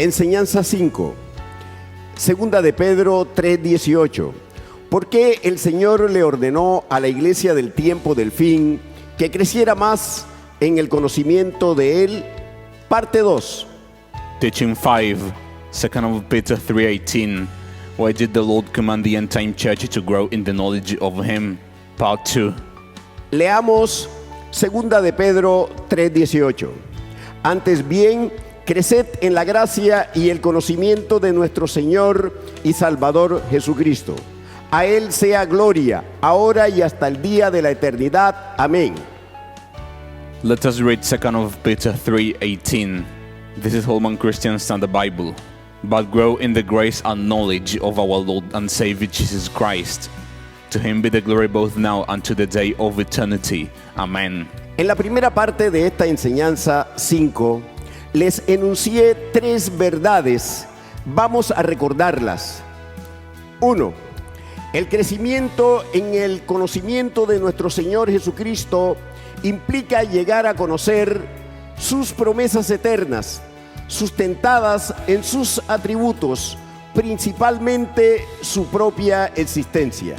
Enseñanza 5. Segunda de Pedro 3:18. ¿Por qué el Señor le ordenó a la iglesia del tiempo del fin que creciera más en el conocimiento de Él? Parte 2. Teaching 5, 2 Peter 3:18. Why did the Lord command the end-time church to grow in the knowledge of Him? Part 2. Leamos Segunda de Pedro 3:18. Antes bien, creced en la gracia y el conocimiento de nuestro Señor y Salvador Jesucristo. A Él sea gloria, ahora y hasta el día de la eternidad. Amén. Let us read 2 Peter 3:18. This is Holman Christian Standard Bible. But grow in the grace and knowledge of our Lord and Savior Jesus Christ. To Him be the glory both now and to the day of eternity. Amen. En la primera parte de esta enseñanza 5, les enuncié 3 verdades. Vamos a recordarlas. 1. El crecimiento en el conocimiento de nuestro Señor Jesucristo implica llegar a conocer sus promesas eternas, sustentadas en sus atributos, principalmente su propia existencia.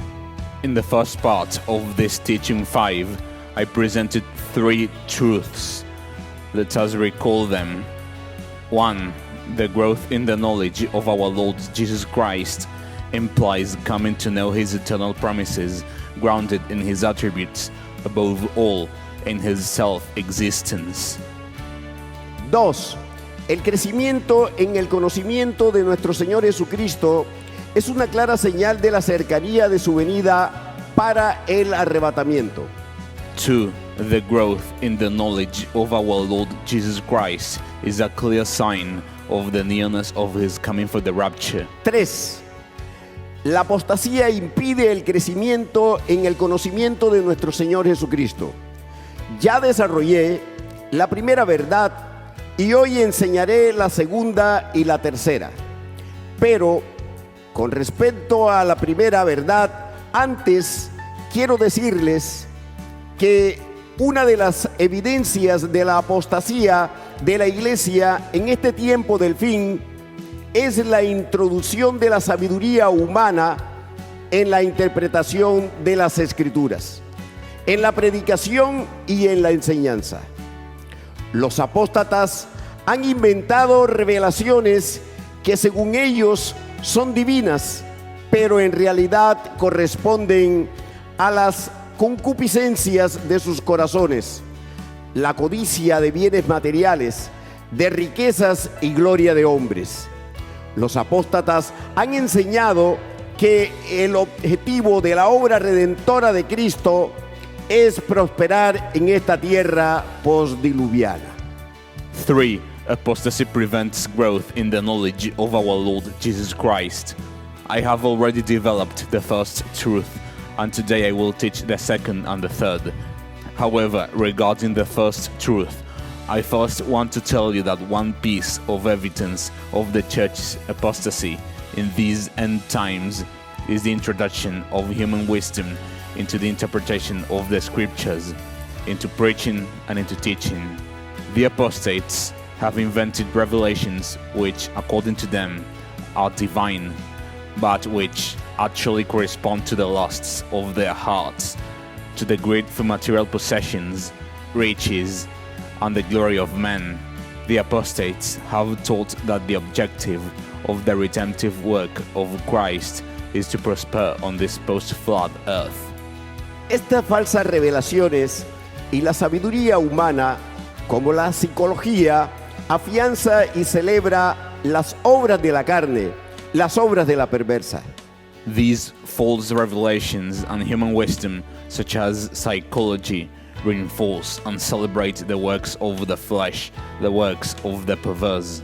In the first part of this teaching 5, I presented 3 truths. Let us recall them. 1. The growth in the knowledge of our Lord Jesus Christ implies coming to know His eternal promises, grounded in His attributes, above all, in His self-existence. 2. El crecimiento en el conocimiento de nuestro Señor Jesucristo es una clara señal de la cercanía de su venida para el arrebatamiento. 2. The growth in the knowledge of our Lord Jesus Christ is a clear sign of the nearness of His coming for the rapture. 3. La apostasía impide el crecimiento en el conocimiento de nuestro Señor Jesucristo. Ya desarrollé la primera verdad y hoy enseñaré la segunda y la tercera. Pero con respecto a la primera verdad, antes quiero decirles que una de las evidencias de la apostasía de la iglesia en este tiempo del fin es la introducción de la sabiduría humana en la interpretación de las Escrituras, en la predicación y en la enseñanza. Los apóstatas han inventado revelaciones que según ellos son divinas, pero en realidad corresponden a las concupiscencias de sus corazones, la codicia de bienes materiales, de riquezas y gloria de hombres. Los apóstatas han enseñado que el objetivo de la obra redentora de Cristo es prosperar en esta tierra postdiluviana. 3. Apostasy prevents growth in the knowledge of our Lord Jesus Christ. I have already developed the first truth, and today I will teach the second and the third. However, regarding the first truth, I first want to tell you that one piece of evidence of the church's apostasy in these end times is the introduction of human wisdom into the interpretation of the scriptures, into preaching and into teaching. The apostates have invented revelations which, according to them, are divine, but which actually correspond to the lusts of their hearts, to the greed for material possessions, riches, and the glory of men. The apostates have taught that the objective of the redemptive work of Christ is to prosper on this post-flood earth. Estas falsas revelaciones y la sabiduría humana, como la psicología, afianza y celebra las obras de la carne, las obras de la perversa. These false revelations and human wisdom, such as psychology, reinforce and celebrate the works of the flesh, the works of the perverse.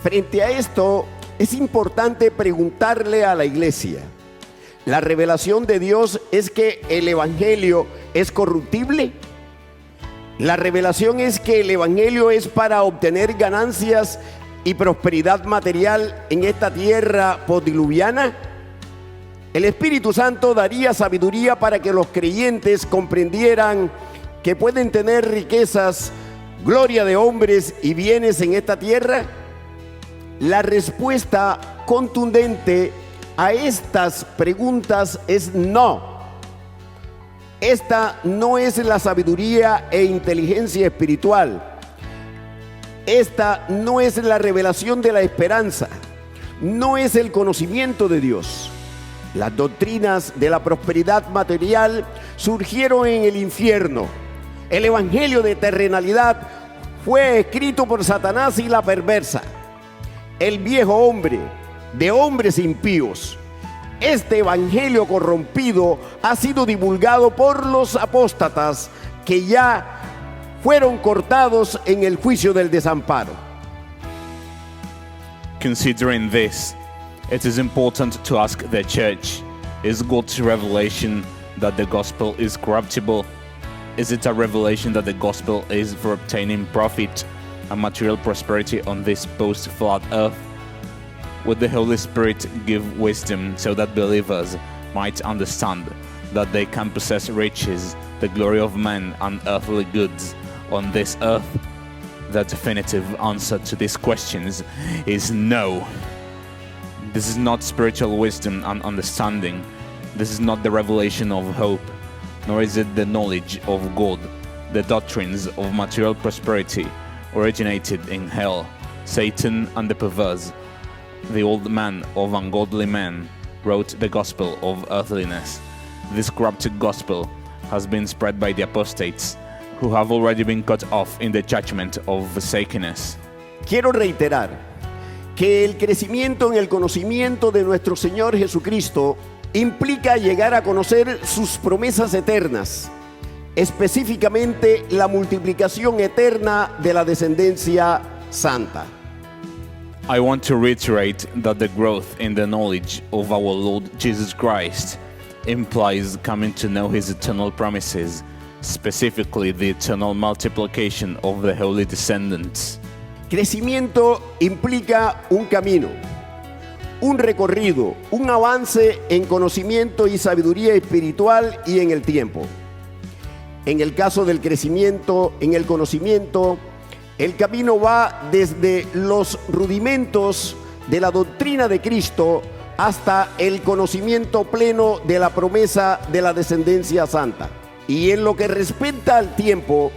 Frente a esto, es importante preguntarle a la iglesia: ¿la revelación de Dios es que el evangelio es corruptible? ¿La revelación es que el evangelio es para obtener ganancias y prosperidad material en esta tierra postdiluviana? El Espíritu Santo daría sabiduría para que los creyentes comprendieran que pueden tener riquezas, gloria de hombres y bienes en esta tierra. La respuesta contundente a estas preguntas es no. Esta no es la sabiduría e inteligencia espiritual. Esta no es la revelación de la esperanza. No es el conocimiento de Dios. Las doctrinas de la prosperidad material surgieron en el infierno. El evangelio de terrenalidad fue escrito por Satanás y la perversa. El viejo hombre de hombres impíos. Este evangelio corrompido ha sido divulgado por los apóstatas que ya fueron cortados en el juicio del desamparo. Considering this, it is important to ask the church, is God's revelation that the gospel is corruptible? Is it a revelation that the gospel is for obtaining profit and material prosperity on this post-flood earth? Would the Holy Spirit give wisdom so that believers might understand that they can possess riches, the glory of men, and earthly goods on this earth? The definitive answer to these questions is no. This is not spiritual wisdom and understanding. This is not the revelation of hope, nor is it the knowledge of God. The doctrines of material prosperity originated in hell. Satan and the perverse, the old man of ungodly men, wrote the gospel of earthliness. This corrupted gospel has been spread by the apostates, who have already been cut off in the judgment of forsakenness. Quiero reiterar que el crecimiento en el conocimiento de nuestro Señor Jesucristo implica llegar a conocer sus promesas eternas, específicamente la multiplicación eterna de la descendencia santa. I want to reiterate that the growth in the knowledge of our Lord Jesus Christ implies coming to know His eternal promises, specifically the eternal multiplication of the holy descendants. Crecimiento implica un camino, un recorrido, un avance en conocimiento y sabiduría espiritual y en el tiempo. En el caso del crecimiento en el conocimiento, el camino va desde los rudimentos de la doctrina de Cristo hasta el conocimiento pleno de la promesa de la descendencia santa. Y en lo que respecta al tiempo,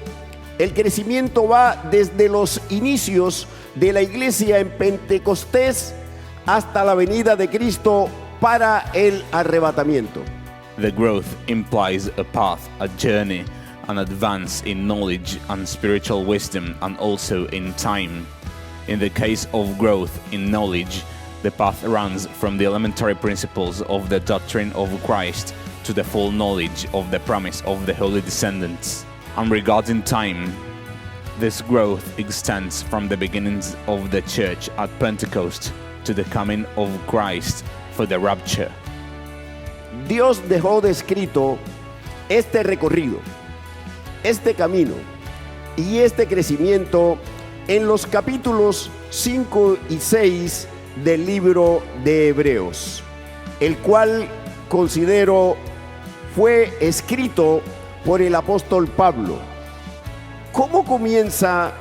el crecimiento va desde los inicios de la iglesia en Pentecostés hasta la venida de Cristo para el arrebatamiento. The growth implies a path, a journey, an advance in knowledge and spiritual wisdom, and also in time. In the case of growth in knowledge, the path runs from the elementary principles of the doctrine of Christ to the full knowledge of the promise of the holy descendants. And regarding time, this growth extends from the beginnings of the church at Pentecost to the coming of Christ for the rapture. Dios dejó descrito este recorrido, este camino y este crecimiento en los capítulos 5 y 6 del libro de Hebreos, el cual considero fue escrito por el apóstol Pablo. ¿Cómo comienza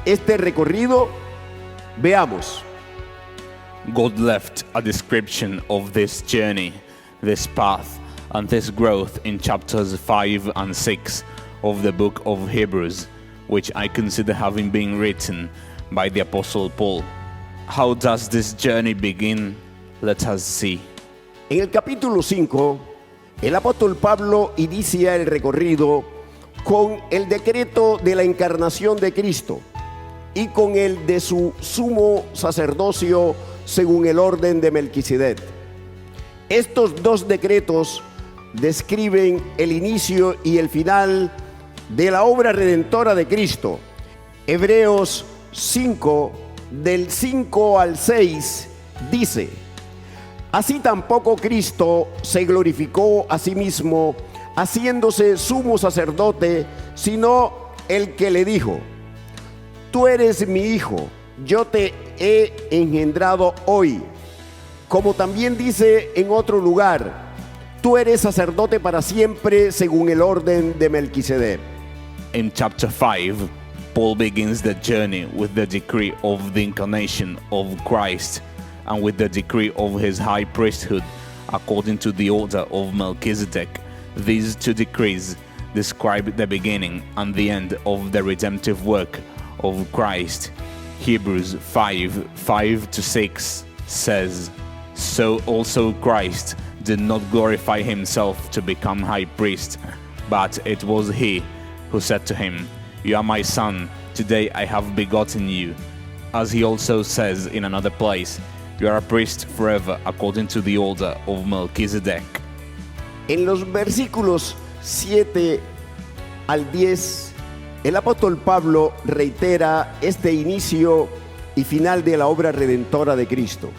este recorrido? Veamos. God left a description of this journey, this path, and this growth in chapters 5 and 6 of the book of Hebrews, which I consider having been written by the Apostle Paul. How does this journey begin? Let us see. En el capítulo 5, el apóstol Pablo inicia el recorrido con el decreto de la encarnación de Cristo y con el de su sumo sacerdocio según el orden de Melquisedec. Estos dos decretos describen el inicio y el final de la obra redentora de Cristo. Hebreos 5, del 5 al 6, dice: así tampoco Cristo se glorificó a sí mismo, haciéndose sumo sacerdote, sino el que le dijo: tú eres mi hijo, yo te he engendrado hoy. Como también dice en otro lugar: tú eres sacerdote para siempre según el orden de Melquisedec. In chapter 5, Paul begins the journey with the decree of the incarnation of Christ and with the decree of his high priesthood according to the order of Melchizedek. These two decrees describe the beginning and the end of the redemptive work of Christ. Hebrews 5:5-6 says, "So also Christ did not glorify himself to become high priest, but it was he who said to him, 'You are my son, today I have begotten you.' As he also says in another place, 'You are a priest forever according to the order of Melchizedek.'" En los versículos 7 al 10, el apóstol Pablo reitera este inicio y final de la obra redentora de Cristo,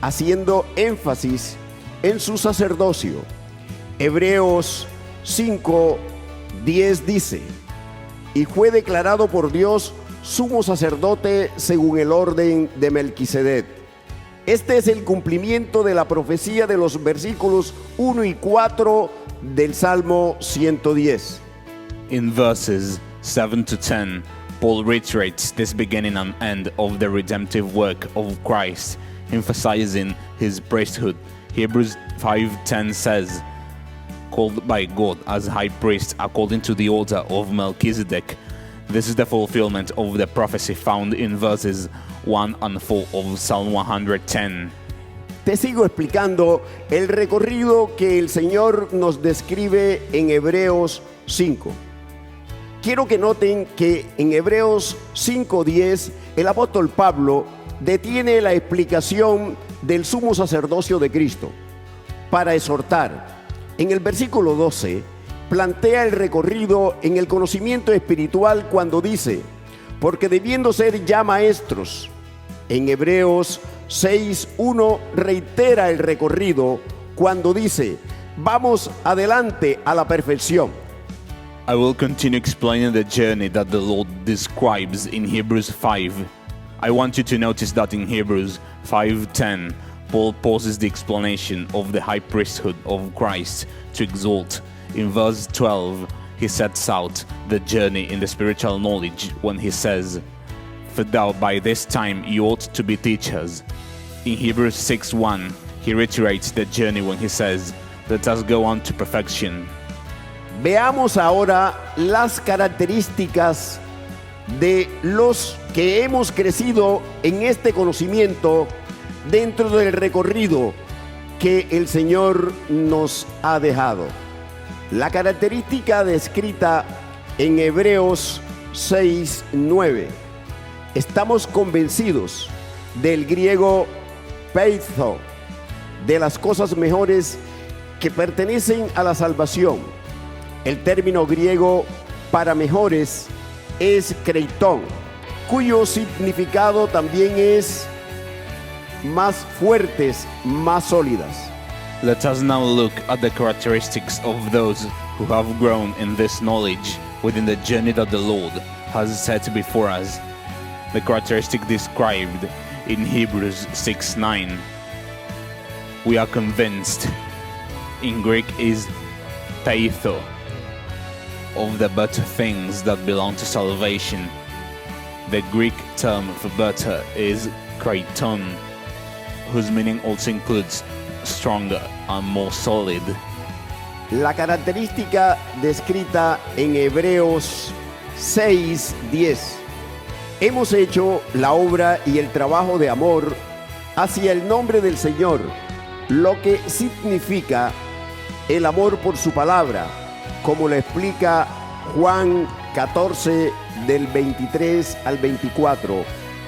haciendo énfasis en su sacerdocio. Hebreos 5:10 dice: "Y fue declarado por Dios sumo sacerdote según el orden de Melquisedec". Este es el cumplimiento de la profecía de los versículos 1 y 4 del Salmo 110. In verses 7-10, Paul reiterates this beginning and end of the redemptive work of Christ, emphasizing his priesthood. Hebrews 5:10 says, "Called by God as high priest according to the order of Melchizedek." This is the fulfillment of the prophecy found in verses 1 and 4 of Psalm 110. Te sigo explicando el recorrido que el Señor nos describe en Hebreos 5. Quiero que noten que en Hebreos 5:10 el apóstol Pablo detiene la explicación del sumo sacerdocio de Cristo para exhortar. En el versículo 12 plantea el recorrido en el conocimiento espiritual cuando dice: "Porque debiendo ser ya maestros". En Hebreos 6:1 reitera el recorrido cuando dice: "Vamos adelante a la perfección". I will continue explaining the journey that the Lord describes in Hebrews 5. I want you to notice that in Hebrews 5:10, Paul pauses the explanation of the high priesthood of Christ to exalt. In verse 12, he sets out the journey in the spiritual knowledge when he says, "For thou by this time you ought to be teachers." In Hebrews 6:1, he reiterates the journey when he says, "Let us go on to perfection." Veamos ahora las características de los que hemos crecido en este conocimiento dentro del recorrido que el Señor nos ha dejado. La característica descrita en Hebreos 6:9. Estamos convencidos, del griego peitho, de las cosas mejores que pertenecen a la salvación. El término griego para mejores es kreiton, cuyo significado también es más fuertes, más sólidas. Let us now look at the characteristics of those who have grown in this knowledge within the journey that the Lord has set before us. The characteristic described in Hebrews 6:9. We are convinced, in Greek is peitho, of the better things that belong to salvation. The Greek term for better is kreiton, whose meaning also includes stronger and more solid. La característica descrita en Hebreos 6:10. Hemos hecho la obra y el trabajo de amor hacia el nombre del Señor, lo que significa el amor por su palabra, como lo explica Juan 14 del 23 al 24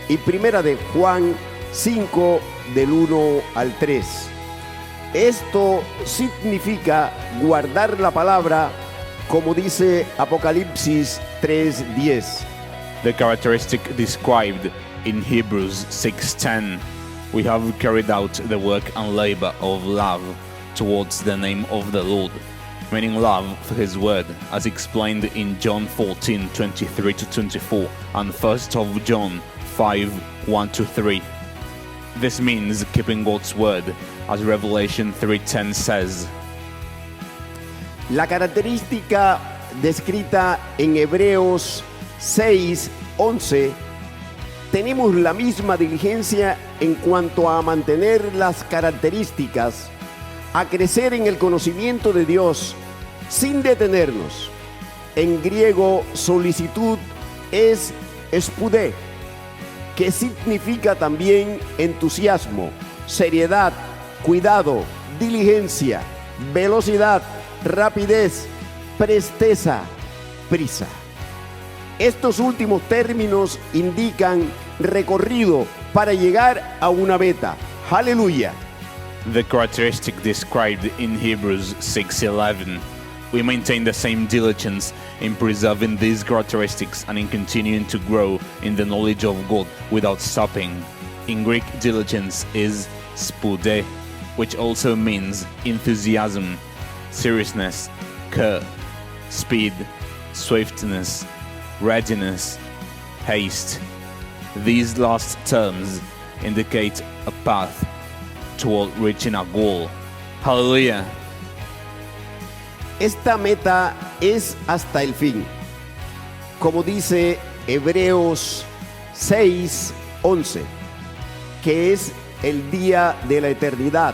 y primera de Juan 5 del 1 al 3. Esto significa guardar la palabra, como dice Apocalipsis 3:10. The characteristic described in Hebrews 6:10. We have carried out the work and labor of love towards the name of the Lord, meaning love for his word, as explained in John 14:23-24 and 1 of John 5:1-3. This means keeping God's word, as Revelation 3:10 says. La característica descrita en Hebreos 6:11, tenemos la misma diligencia en cuanto a mantener las características, a crecer en el conocimiento de Dios sin detenernos. En griego, solicitud es spudé, que significa también entusiasmo, seriedad, cuidado, diligencia, velocidad, rapidez, presteza, prisa. Estos últimos términos indican recorrido para llegar a una meta. Aleluya. The characteristic described in Hebrews 6:11. We maintain the same diligence in preserving these characteristics and in continuing to grow in the knowledge of God without stopping. In Greek, diligence is spoude, which also means enthusiasm, seriousness, care, speed, swiftness, readiness, haste. These last terms indicate a path toward reaching a goal. Hallelujah. Esta meta es hasta el fin. Como dice Hebreos 6:11, que es el día de la eternidad,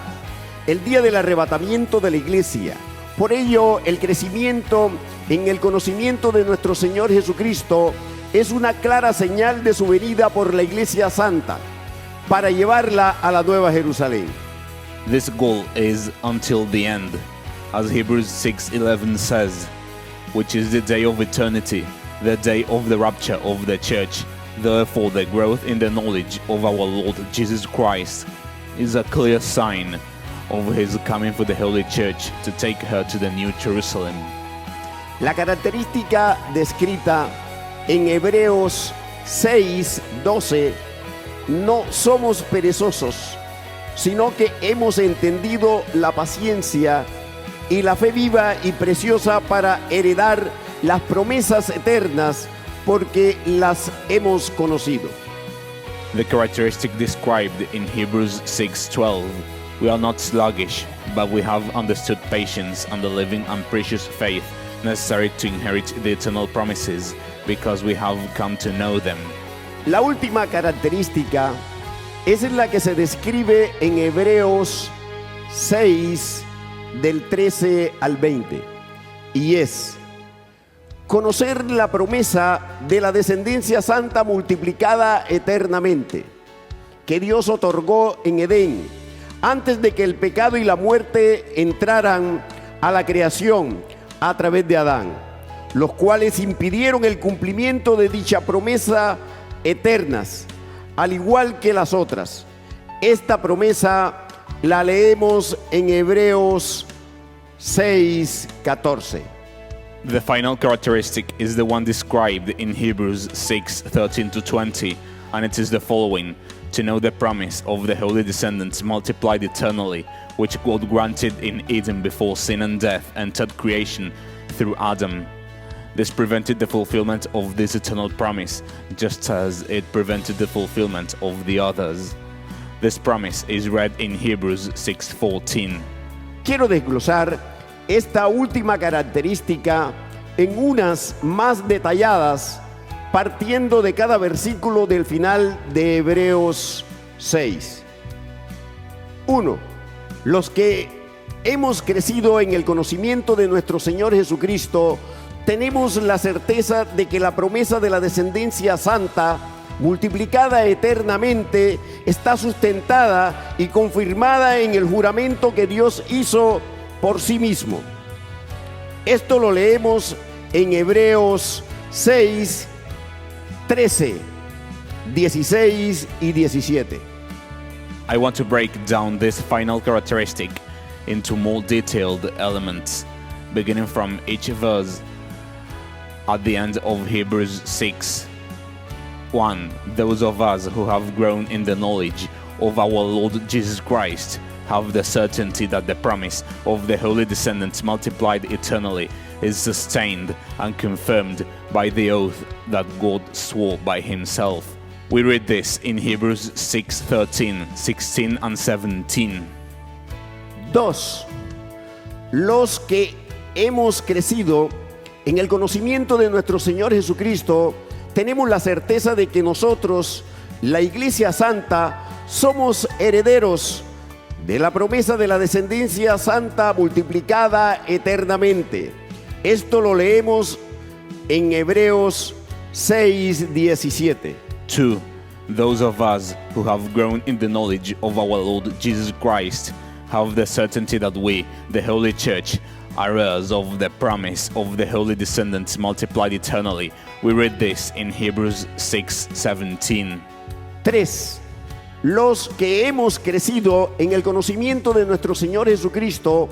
el día del arrebatamiento de la iglesia. Por ello, el crecimiento en el conocimiento de nuestro Señor Jesucristo es una clara señal de su venida por la iglesia santa, para llevarla a la nueva Jerusalén. This goal is until the end, as Hebrews 6:11 says, which is the day of eternity, the day of the rapture of the church. Therefore, the growth in the knowledge of our Lord Jesus Christ is a clear sign of his coming for the Holy Church to take her to the New Jerusalem. La característica descrita en Hebreos 6:12, no somos perezosos, sino que hemos entendido la paciencia y la fe viva y preciosa para heredar las promesas eternas, porque las hemos conocido. The characteristic described in Hebrews 6:12, we are not sluggish, but we have understood patience and the living and precious faith necessary to inherit the eternal promises, because we have come to know them. La última característica es la que se describe en Hebreos 6, del 13 al 20, y es conocer la promesa de la descendencia santa multiplicada eternamente, que Dios otorgó en Edén, antes de que el pecado y la muerte entraran a la creación a través de Adán, los cuales impidieron el cumplimiento de dicha promesa eternas, al igual que las otras. Esta promesa la leemos en Hebreos 6:14. The final characteristic is the one described in Hebrews 6:13-20, and it is the following: to know the promise of the holy descendants multiplied eternally, which God granted in Eden before sin and death entered creation through Adam. This prevented the fulfillment of this eternal promise, just as it prevented the fulfillment of the others. This promise is read in Hebrews 6:14. Quiero desglosar esta última característica en unas más detalladas, partiendo de cada versículo del final de Hebreos 6. 1. Los que hemos crecido en el conocimiento de nuestro Señor Jesucristo, tenemos la certeza de que la promesa de la descendencia santa, multiplicada eternamente, está sustentada y confirmada en el juramento que Dios hizo por sí mismo. Esto lo leemos en Hebreos 6, 13, 16 y 17. I want to break down this final characteristic into more detailed elements, beginning from each verse at the end of Hebrews 6. 1. Those of us who have grown in the knowledge of our Lord Jesus Christ have the certainty that the promise of the holy descendants multiplied eternally is sustained and confirmed by the oath that God swore by himself. We read this in Hebrews 6:13, 16 and 17. 2. Los que hemos crecido en el conocimiento de nuestro Señor Jesucristo, tenemos la certeza de que nosotros, la Iglesia Santa, somos herederos de la promesa de la descendencia santa multiplicada eternamente. Esto lo leemos en Hebreos 6:17. 2. Those of us who have grown in the knowledge of our Lord Jesus Christ have the certainty that we, the Holy Church, are heirs of the promise of the holy descendants multiplied eternally. We read this in Hebrews 6:17. 3. Los que hemos crecido en el conocimiento de nuestro Señor Jesucristo,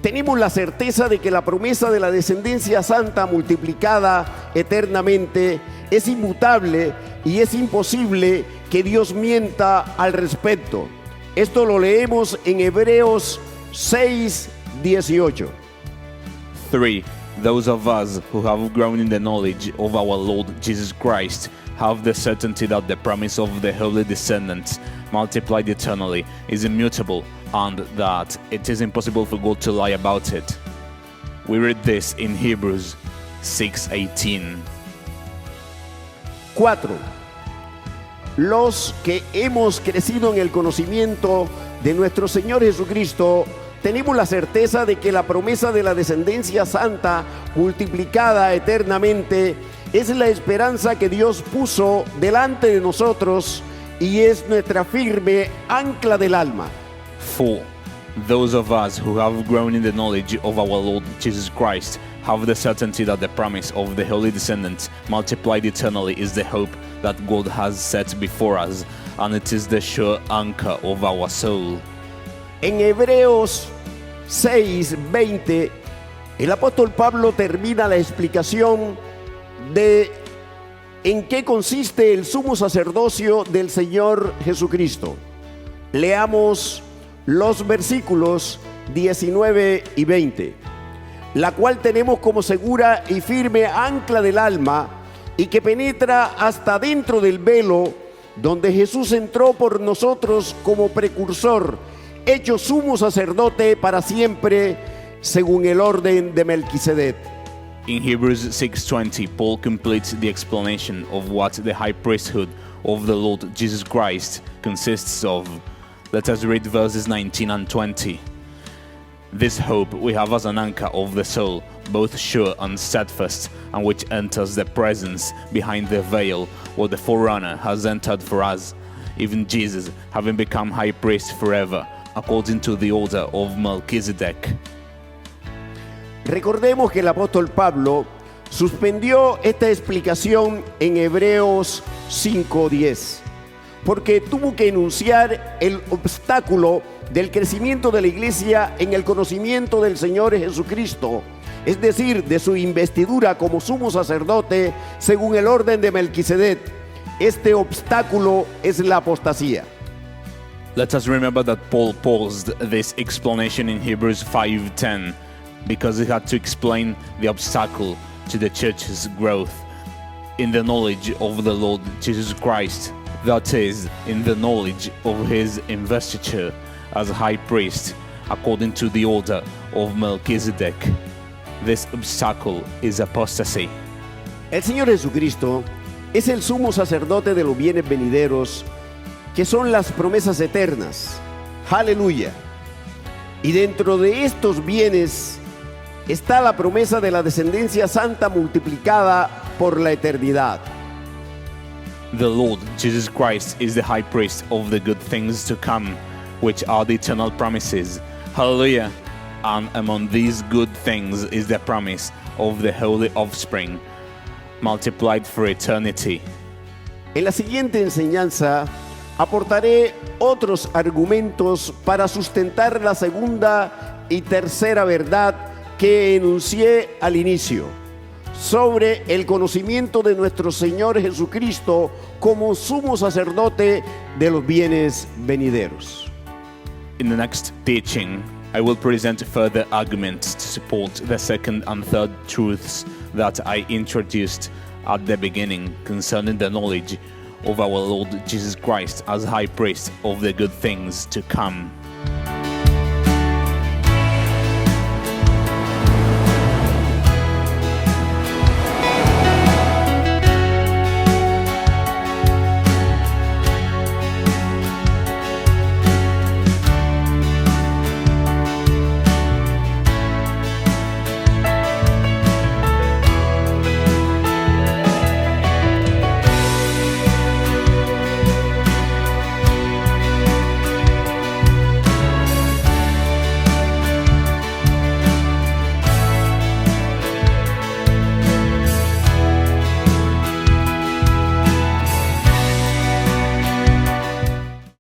tenemos la certeza de que la promesa de la descendencia santa multiplicada eternamente es inmutable y es imposible que Dios mienta al respecto. Esto lo leemos en Hebreos 6:18. 3. Those of us who have grown in the knowledge of our Lord Jesus Christ have the certainty that the promise of the holy descendants multiplied eternally is immutable and that it is impossible for God to lie about it. We read this in Hebrews 6:18. 4. Los que hemos crecido en el conocimiento de nuestro Señor Jesucristo, tenemos la certeza de que la promesa de la descendencia santa multiplicada eternamente es la esperanza que Dios puso delante de nosotros y es nuestra firme ancla del alma. 4. Those of us who have grown in the knowledge of our Lord Jesus Christ have the certainty that the promise of the holy descendants multiplied eternally is the hope that God has set before us, and it is the sure anchor of our soul. En Hebreos 6:20, el apóstol Pablo termina la explicación de en qué consiste el sumo sacerdocio del Señor Jesucristo. Leamos los versículos 19 y 20, la cual tenemos como segura y firme ancla del alma y que penetra hasta dentro del velo, donde Jesús entró por nosotros como precursor, hecho sumo sacerdote para siempre, según el orden de Melquisedec. In Hebrews 6:20, Paul completes the explanation of what the high priesthood of the Lord Jesus Christ consists of. Let us read verses 19 and 20. This hope we have as an anchor of the soul, both sure and steadfast, and which enters the presence behind the veil, where the forerunner has entered for us, even Jesus, having become high priest forever, according to the order of Melchizedek. Recordemos que el apóstol Pablo suspendió esta explicación en Hebreos 5:10, porque tuvo que enunciar el obstáculo del crecimiento de la iglesia en el conocimiento del Señor Jesucristo, es decir, de su investidura como sumo sacerdote según el orden de Melquisedec. Este obstáculo es la apostasía. Let us remember that Paul paused this explanation in Hebrews 5:10 because he had to explain the obstacle to the church's growth in the knowledge of the Lord Jesus Christ, that is, in the knowledge of his investiture as high priest according to the order of Melchizedek. This obstacle is apostasy. El Señor Jesucristo es el sumo sacerdote de los bienes venideros, que son las promesas eternas. Aleluya. Y dentro de estos bienes está la promesa de la descendencia santa multiplicada por la eternidad. The Lord Jesus Christ is the high priest of the good things to come, which are the eternal promises. Hallelujah. And among these good things is the promise of the holy offspring, multiplied for eternity. En la siguiente enseñanza aportaré otros argumentos para sustentar la segunda y tercera verdad que enuncié al inicio, sobre el conocimiento de nuestro Señor Jesucristo como sumo sacerdote de los bienes venideros. In the next teaching, I will present further arguments to support the second and third truths that I introduced at the beginning concerning the knowledge of our Lord Jesus Christ as high priest of the good things to come.